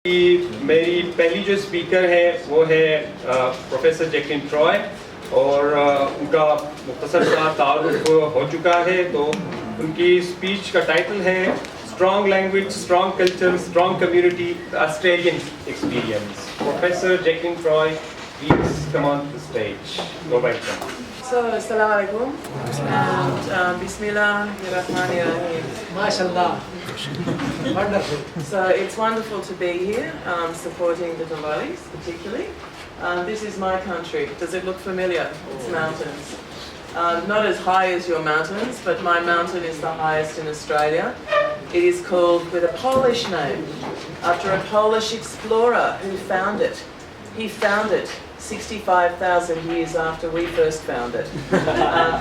मेरी पहली जो स्पीकर है वो है प्रोफेसर जैकलिन ट्रॉय और उनका मुख्तसर सा तारुफ हो चुका है। तो उनकी स्पीच का टाइटल है strong language, strong culture, strong community, Australian experience. Professor Jacqueline Troy, please come on the stage. Go welcome. So, Assalamu alaikum and Bismillahirrahmanirrahim. MashaAllah. Wonderful. So, it's wonderful to be here supporting the Torwalis particularly. This is my country. Does it look familiar? It's mountains. Not as high as your mountains, but my mountain is the highest in Australia. It is called with a Polish name, after a Polish explorer who found it. He found it 65,000 years after we first found it,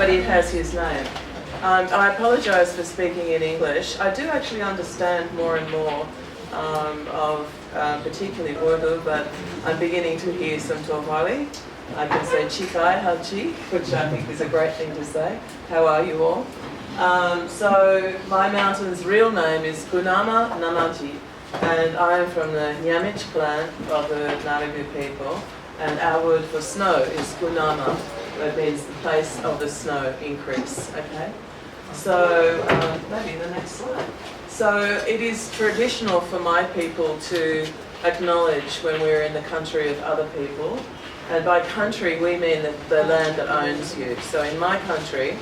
but it has his name. I apologise for speaking in English. I do actually understand more and more of particularly Urdu, but I'm beginning to hear some Torwali. I can say Chikai Hachi, which I think is a great thing to say. How are you all? So my mountain's real name is Kunama Namaji, and I am from the Nyamich clan of the Naragu people. And our word for snow is Kunama, that means the place of the snow increase, okay? So, maybe the next slide. So, it is traditional for my people to acknowledge when we're in the country of other people. And by country, we mean the land that owns you. So in my country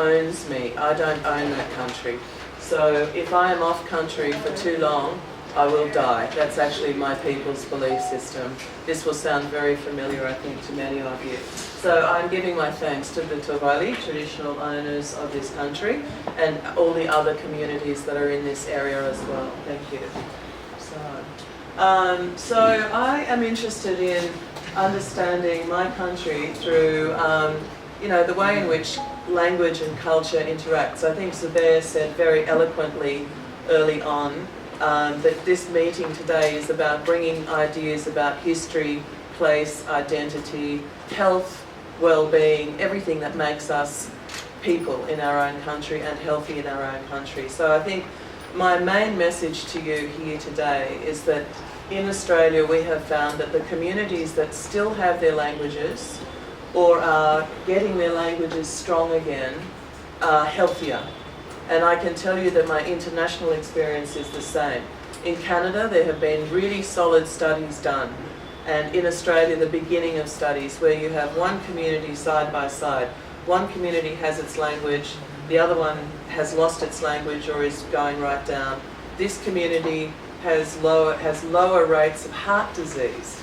owns me. I don't own that country. So if I am off country for too long, I will die. That's actually my people's belief system. This will sound very familiar, I think, to many of you. So I'm giving my thanks to the Torwali, traditional owners of this country, and all the other communities that are in this area as well. Thank you. So I am interested in understanding my country through, the way in which language and culture interacts. I think Zubair said very eloquently early on that this meeting today is about bringing ideas about history, place, identity, health, well-being, everything that makes us people in our own country and healthy in our own country. So I think my main message to you here today is that in Australia we have found that the communities that still have their languages or are getting their languages strong again are healthier. And I can tell you that my international experience is the same. In Canada, there have been really solid studies done. And in Australia, the beginning of studies where you have one community side by side. One community has its language, the other one has lost its language or is going right down. This community has lower rates of heart disease,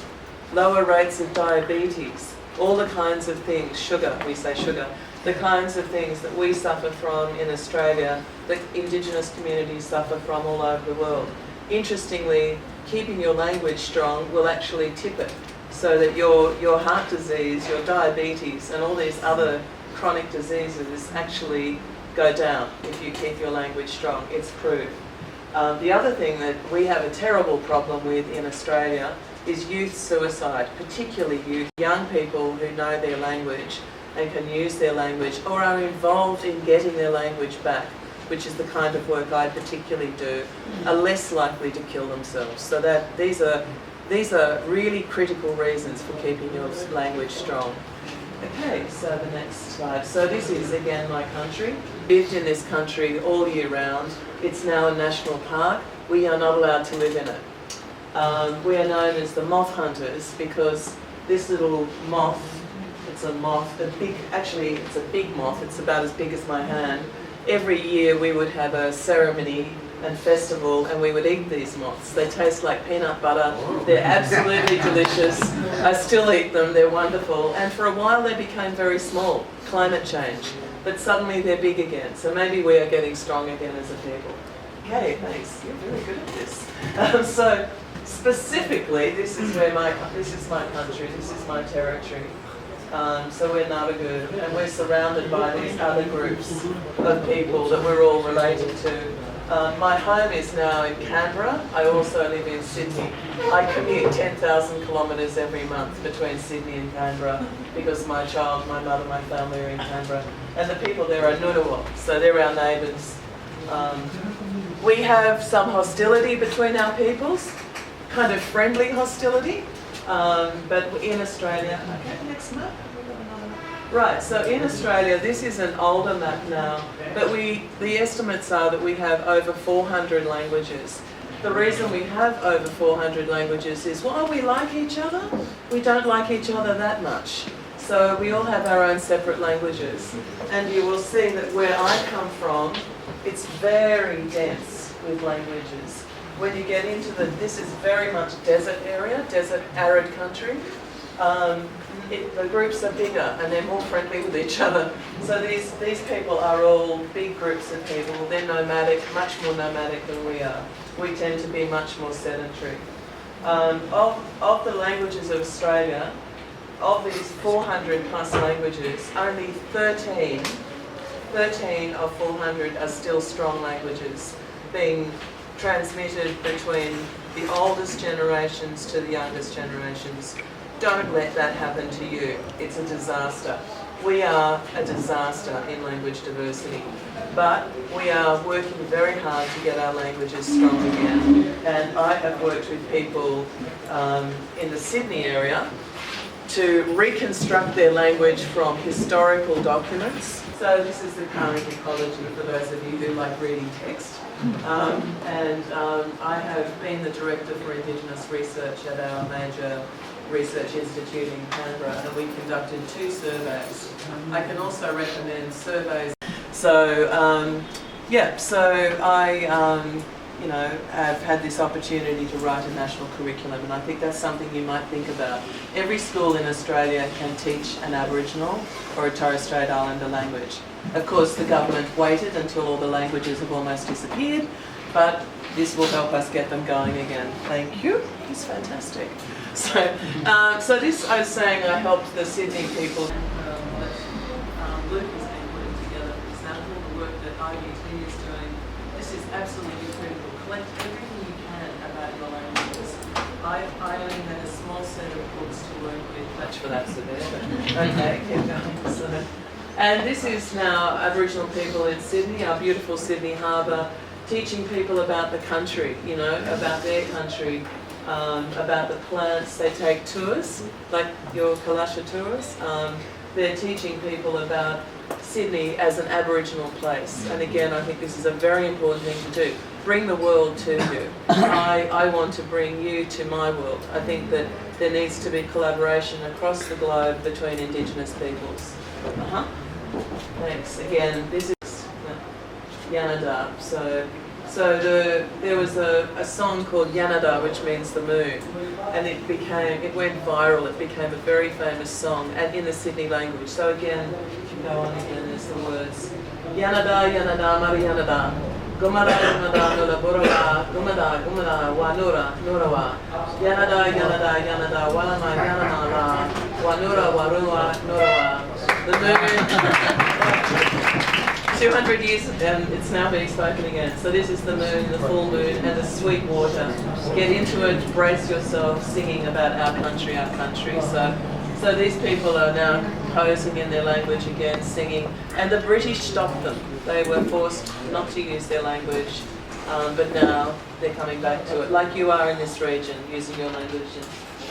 lower rates of diabetes, all the kinds of things, sugar, we say sugar, the kinds of things that we suffer from in Australia, that Indigenous communities suffer from all over the world. Interestingly, keeping your language strong will actually tip it, so that your heart disease, your diabetes, and all these other chronic diseases actually go down if you keep your language strong. It's proved. The other thing that we have a terrible problem with in Australia is youth suicide, particularly young people who know their language and can use their language or are involved in getting their language back, which is the kind of work I particularly do, are less likely to kill themselves. So that these are really critical reasons for keeping your language strong. Okay, so the next slide. So this is again my country. Lived in this country all year round. It's now a national park. We are not allowed to live in it. We are known as the moth hunters because this little moth, it's a moth, it's a big moth, it's about as big as my hand. Every year we would have a ceremony and festival and we would eat these moths. They taste like peanut butter, they're absolutely delicious. I still eat them, they're wonderful. And for a while they became very small, climate change. But suddenly they're big again, so maybe we are getting strong again as a people. Okay, thanks, you're really good at this. So specifically, this is my country, this is my territory. So we're Naragu, and we're surrounded by these other groups of people that we're all related to. My home is now in Canberra. I also live in Sydney. I commute 10,000 kilometres every month between Sydney and Canberra because my mother, my family are in Canberra. And the people there are Ngunnawal, so they're our neighbours. We have some hostility between our peoples, kind of friendly hostility, but in Australia, okay, next map. Right, so in Australia, this is an older map now, but the estimates are that we have over 400 languages. The reason we have over 400 languages is while we like each other, we don't like each other that much. So we all have our own separate languages. And you will see that where I come from, it's very dense with languages. When you get into this is very much desert area, desert arid country. The groups are bigger and they're more friendly with each other. So these people are all big groups of people. They're nomadic, much more nomadic than we are. We tend to be much more sedentary. Of the languages of Australia, of these 400 plus languages, only 13 of 400 are still strong languages being transmitted between the oldest generations to the youngest generations. Don't let that happen to you. It's a disaster. We are a disaster in language diversity, but we are working very hard to get our languages strong again. And I have worked with people in the Sydney area to reconstruct their language from historical documents. So this is the current ecology for those of you who like reading text. I have been the Director for Indigenous Research at our major research institute in Canberra, and we conducted 2 surveys. I can also recommend surveys. So I've had this opportunity to write a national curriculum, and I think that's something you might think about. Every school in Australia can teach an Aboriginal or a Torres Strait Islander language. Of course, the government waited until all the languages have almost disappeared, but this will help us get them going again. Thank you. He's fantastic. So this, I was saying, I helped the Sydney people. Luke has been putting together, for example, the work that IUT is doing. This is absolutely critical. Collect everything you can about your languages. I only had a small set of books to work with. Much for that, Severe. Okay, keep going. And this is now Aboriginal people in Sydney, our beautiful Sydney Harbour, teaching people about the country, about their country, about the plants. They take tours, like your Kalasha tours. They're teaching people about Sydney as an Aboriginal place. And again, I think this is a very important thing to do. Bring the world to you. I want to bring you to my world. I think that there needs to be collaboration across the globe between Indigenous peoples. Thanks. Again, this is Yanada. There was a song called Yanada, which means the moon, and it went viral. It became a very famous song, and in the Sydney language. So again, if you go on again, there's the words Yanada, Yanada, Mari Yanada, Gumada, Gumada, Nula Burawa, Gumada, Gumada, Wa Nura, Nurawa, Yanada, Yanada, Yanada, Walama, Yanama, Wa Nura, Warua, Nurawa. The moon. 200 years and it's now being spoken again. So this is the moon, the full moon, and the sweet water. Get into it, brace yourself, singing about our country, our country. So these people are now composing in their language again, singing. And the British stopped them. They were forced not to use their language, but now they're coming back to it, like you are in this region, using your language. And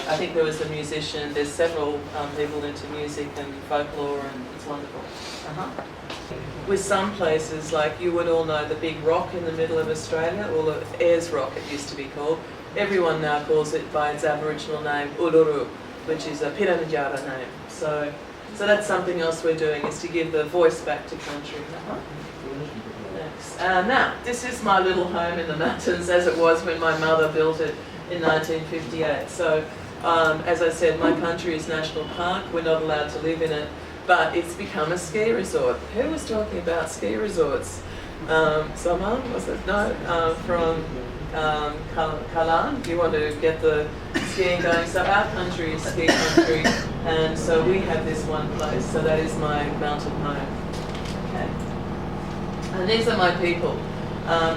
I think there was a musician, there's several people into music and folklore, and it's wonderful. With some places, like you would all know the big rock in the middle of Australia, or the Ayers Rock it used to be called. Everyone now calls it by its Aboriginal name, Uluru, which is a Piranjara name. So that's something else we're doing, is to give the voice back to country. Next. Now, this is my little home in the mountains as it was when my mother built it in 1958. So, as I said, my country is national park. We're not allowed to live in it. But it's become a ski resort. Who was talking about ski resorts? Someone, was it? No, from Kalan. Do you want to get the skiing going? So our country is ski country, and so we have this one place. So that is my mountain home. Okay. And these are my people.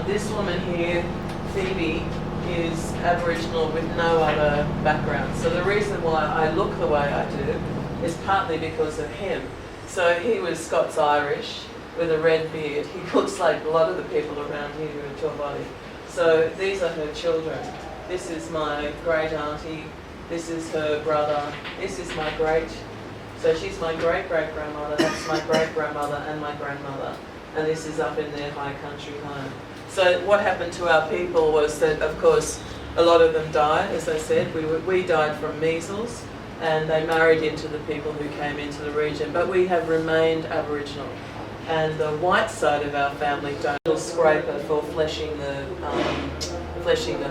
This woman here, Phoebe, is Aboriginal with no other background. So the reason why I look the way I do is partly because of him. So he was Scots-Irish, with a red beard. He looks like a lot of the people around here in Torwali. So these are her children. This is my great auntie. This is her brother. This is my great. So she's my great-great-grandmother. That's my great-grandmother and my grandmother. And this is up in their high country home. So what happened to our people was that, of course, a lot of them died, as I said. We died from measles, and they married into the people who came into the region. But we have remained Aboriginal. And the white side of our family don't have a scraper for fleshing the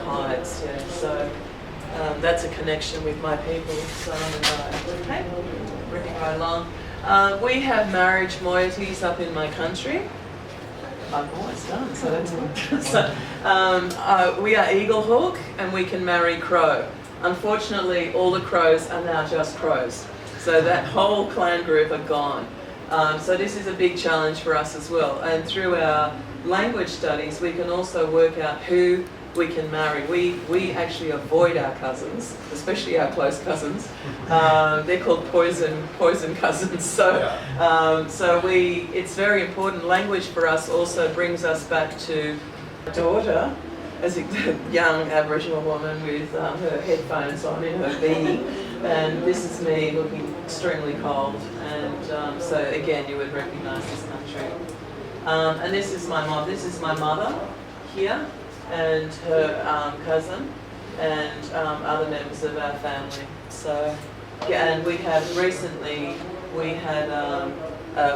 hides. Yeah. So that's a connection with my people. So okay, bringing right along. We have marriage moieties up in my country. I'm almost done, so that's good. So, we are eagle hawk, and we can marry crow. Unfortunately, all the crows are now just crows. So that whole clan group are gone. So this is a big challenge for us as well. And through our language studies, we can also work out who we can marry. We actually avoid our cousins, especially our close cousins. They're called poison cousins. So, it's very important. Language for us also brings us back to my daughter, as a young Aboriginal woman with her headphones on in her beanie. And this is me looking extremely cold. And so again, you would recognise this country. And this is my mom. This is my mother here, and her cousin, and other members of our family. So, yeah, and we have recently, we had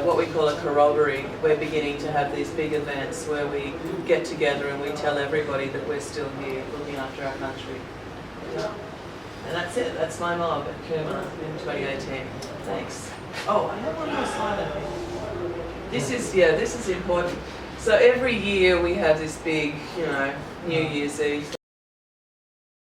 what we call a corroboree. We're beginning to have these big events where we get together and we tell everybody that we're still here looking after our country. Yeah. And that's it. That's my mob at Kuma in 2018. Thanks. Oh, I have one more slide, I think. This is important. So every year we have this big, New Year's Eve.